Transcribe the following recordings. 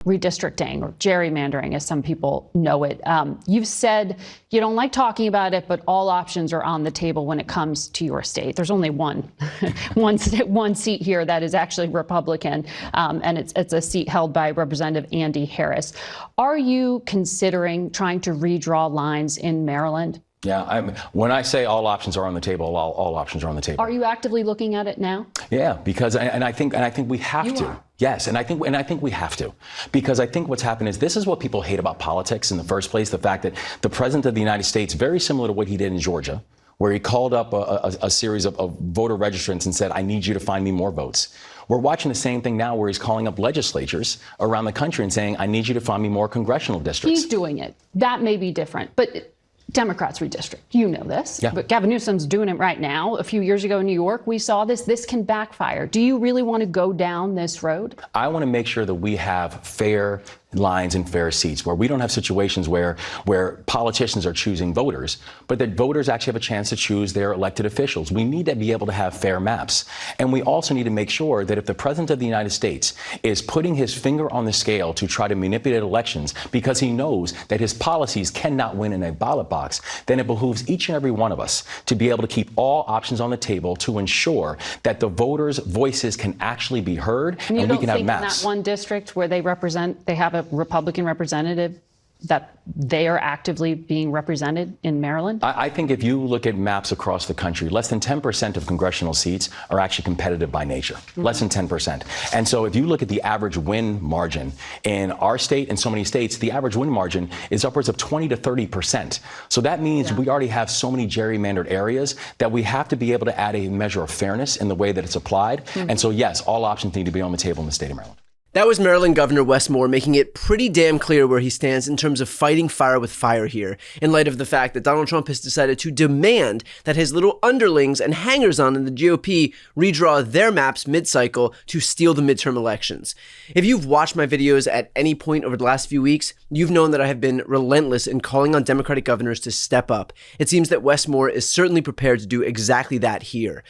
redistricting, or gerrymandering, as some people know it. You've said you don't like talking about it, but all options are on the table when it comes to your state. There's only one seat here that is actually Republican, and it's a seat held by Representative Andy Harris. Are you considering trying to redraw lines in Maryland? Yeah, when I say all options are on the table, all options are on the table. Are you actively looking at it now? Yeah, because I think we have to. Yes, and I think we have to, because I think what's happened is this is what people hate about politics in the first place: the fact that the president of the United States, very similar to what he did in Georgia, where he called up a series of voter registrants and said, "I need you to find me more votes." We're watching the same thing now, where he's calling up legislatures around the country and saying, "I need you to find me more congressional districts." He's doing it. That may be different, but Democrats redistrict. You know this. Yeah. But Gavin Newsom's doing it right now. A few years ago in New York, we saw this. This can backfire. Do you really want to go down this road? I want to make sure that we have fair lines and fair seats, where we don't have situations where politicians are choosing voters, but that voters actually have a chance to choose their elected officials. We need to be able to have fair maps. And we also need to make sure that if the president of the United States is putting his finger on the scale to try to manipulate elections because he knows that his policies cannot win in a ballot box, then it behooves each and every one of us to be able to keep all options on the table to ensure that the voters' voices can actually be heard, and we can have maps. In that one district where they have a Republican representative, that they are actively being represented in Maryland? I think if you look at maps across the country, less than 10% of congressional seats are actually competitive by nature. Mm-hmm. Less than 10%. And so if you look at the average win margin in our state and so many states, the average win margin is upwards of 20 to 30%. So that means we already have so many gerrymandered areas that we have to be able to add a measure of fairness in the way that it's applied. Mm-hmm. And so, yes, all options need to be on the table in the state of Maryland. That was Maryland Governor Wes Moore making it pretty damn clear where he stands in terms of fighting fire with fire here, in light of the fact that Donald Trump has decided to demand that his little underlings and hangers-on in the GOP redraw their maps mid-cycle to steal the midterm elections. If you've watched my videos at any point over the last few weeks, you've known that I have been relentless in calling on Democratic governors to step up. It seems that Wes Moore is certainly prepared to do exactly that here.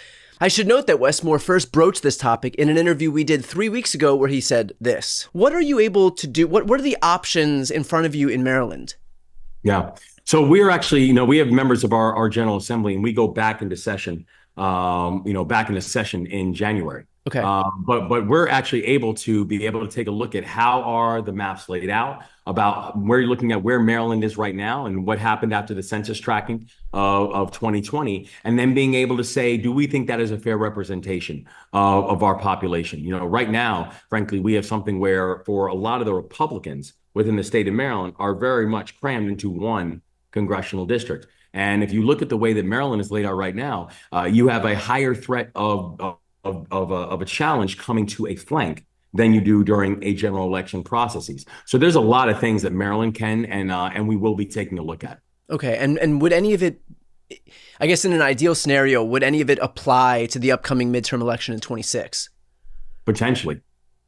I should note that Wes Moore first broached this topic in an interview we did 3 weeks ago, where he said this. What are you able to do? What are the options in front of you in Maryland? Yeah. So we're actually, we have members of our General Assembly, and we go back into session, in January. Okay. But we're actually able to take a look at how are the maps laid out, about where you're looking at where Maryland is right now and what happened after the census tracking of 2020, and then being able to say, do we think that is a fair representation of our population? Right now, frankly, we have something where for a lot of the Republicans within the state of Maryland are very much crammed into one congressional district. And if you look at the way that Maryland is laid out right now, you have a higher threat of a challenge coming to a flank than you do during a general election processes. So there's a lot of things that Maryland can and we will be taking a look at. Okay, and would any of it, I guess in an ideal scenario, would any of it apply to the upcoming midterm election in 26? Potentially,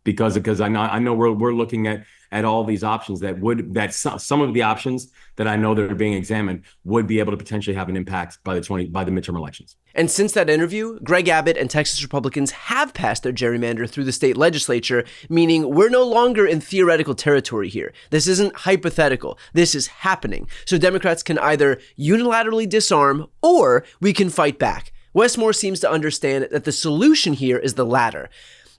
because I know we're looking at all these options that some of the options that I know that are being examined would be able to potentially have an impact by the midterm elections. And since that interview, Greg Abbott and Texas Republicans have passed their gerrymander through the state legislature, meaning we're no longer in theoretical territory here. This isn't hypothetical. This is happening. So Democrats can either unilaterally disarm or we can fight back. Wes Moore seems to understand that the solution here is the latter.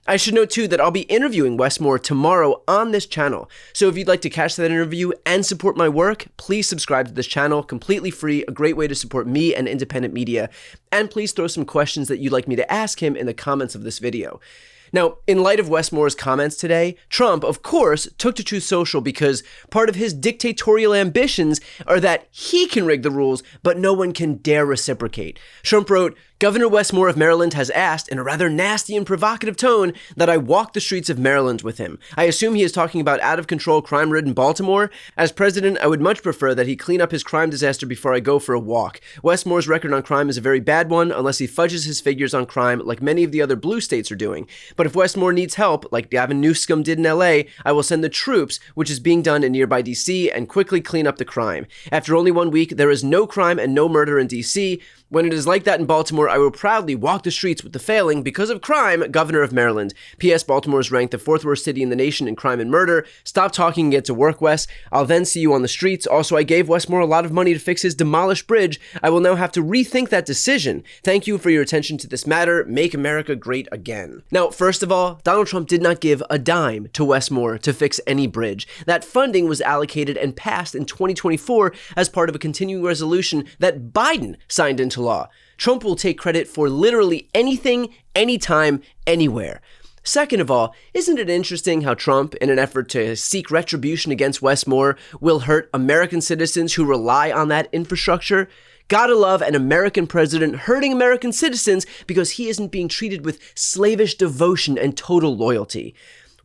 I should note, too, that I'll be interviewing Wes Moore tomorrow on this channel. So if you'd like to catch that interview and support my work, please subscribe to this channel, completely free, a great way to support me and independent media. And please throw some questions that you'd like me to ask him in the comments of this video. Now, in light of Wes Moore's comments today, Trump, of course, took to Truth Social because part of his dictatorial ambitions are that he can rig the rules, but no one can dare reciprocate. Trump wrote, Governor Wes Moore of Maryland has asked, in a rather nasty and provocative tone, that I walk the streets of Maryland with him. I assume he is talking about out-of-control, crime-ridden Baltimore. As president, I would much prefer that he clean up his crime disaster before I go for a walk. Wes Moore's record on crime is a very bad one, unless he fudges his figures on crime like many of the other blue states are doing. But if Wes Moore needs help, like Gavin Newsom did in LA, I will send the troops, which is being done in nearby DC, and quickly clean up the crime. After only 1 week, there is no crime and no murder in DC. When it is like that in Baltimore, Moore, I will proudly walk the streets with the failing, because of crime, governor of Maryland. P.S. Baltimore is ranked the 4th worst city in the nation in crime and murder. Stop talking and get to work, Wes. I'll then see you on the streets. Also, I gave Wes Moore a lot of money to fix his demolished bridge. I will now have to rethink that decision. Thank you for your attention to this matter. Make America great again. Now, first of all, Donald Trump did not give a dime to Wes Moore to fix any bridge. That funding was allocated and passed in 2024 as part of a continuing resolution that Biden signed into law. Trump will take credit for literally anything, anytime, anywhere. Second of all, isn't it interesting how Trump, in an effort to seek retribution against Wes Moore, will hurt American citizens who rely on that infrastructure? Gotta love an American president hurting American citizens because he isn't being treated with slavish devotion and total loyalty.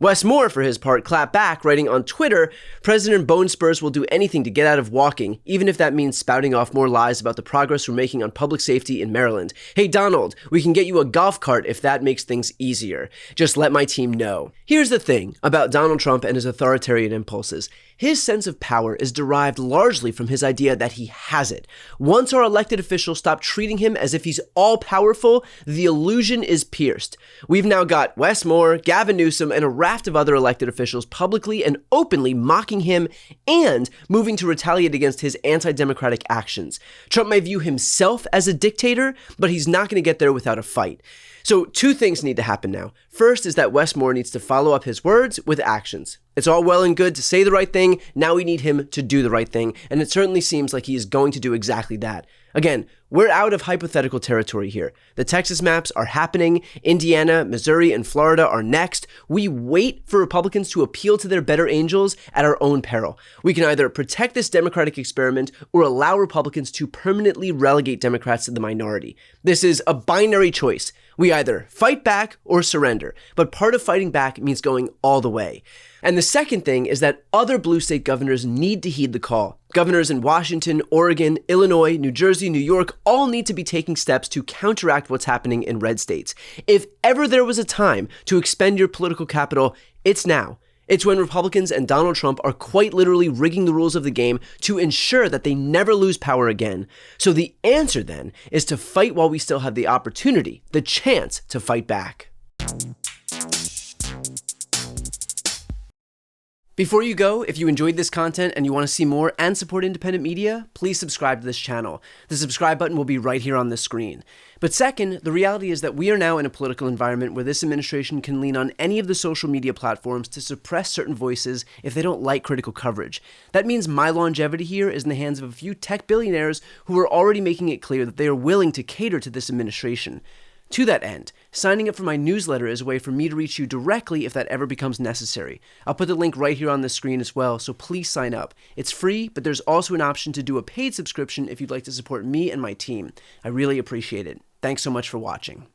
Wes Moore, for his part, clapped back, writing on Twitter, President Bone Spurs will do anything to get out of walking, even if that means spouting off more lies about the progress we're making on public safety in Maryland. Hey, Donald, we can get you a golf cart if that makes things easier. Just let my team know. Here's the thing about Donald Trump and his authoritarian impulses. His sense of power is derived largely from his idea that he has it. Once our elected officials stop treating him as if he's all-powerful, the illusion is pierced. We've now got Wes Moore, Gavin Newsom, and a raft of other elected officials publicly and openly mocking him and moving to retaliate against his anti-democratic actions. Trump may view himself as a dictator, but he's not going to get there without a fight. So 2 things need to happen now. First is that Wes Moore needs to follow up his words with actions. It's all well and good to say the right thing. Now we need him to do the right thing. And it certainly seems like he is going to do exactly that. Again, we're out of hypothetical territory here. The Texas maps are happening. Indiana, Missouri, and Florida are next. We wait for Republicans to appeal to their better angels at our own peril. We can either protect this democratic experiment or allow Republicans to permanently relegate Democrats to the minority. This is a binary choice. We either fight back or surrender, but part of fighting back means going all the way. And the second thing is that other blue state governors need to heed the call. Governors in Washington, Oregon, Illinois, New Jersey, New York all need to be taking steps to counteract what's happening in red states. If ever there was a time to expend your political capital, it's now. It's when Republicans and Donald Trump are quite literally rigging the rules of the game to ensure that they never lose power again. So the answer then is to fight while we still have the opportunity, the chance to fight back. Before you go, if you enjoyed this content and you want to see more and support independent media, please subscribe to this channel. The subscribe button will be right here on the screen. But second, the reality is that we are now in a political environment where this administration can lean on any of the social media platforms to suppress certain voices if they don't like critical coverage. That means my longevity here is in the hands of a few tech billionaires who are already making it clear that they are willing to cater to this administration. To that end, signing up for my newsletter is a way for me to reach you directly if that ever becomes necessary. I'll put the link right here on the screen as well, so please sign up. It's free, but there's also an option to do a paid subscription if you'd like to support me and my team. I really appreciate it. Thanks so much for watching.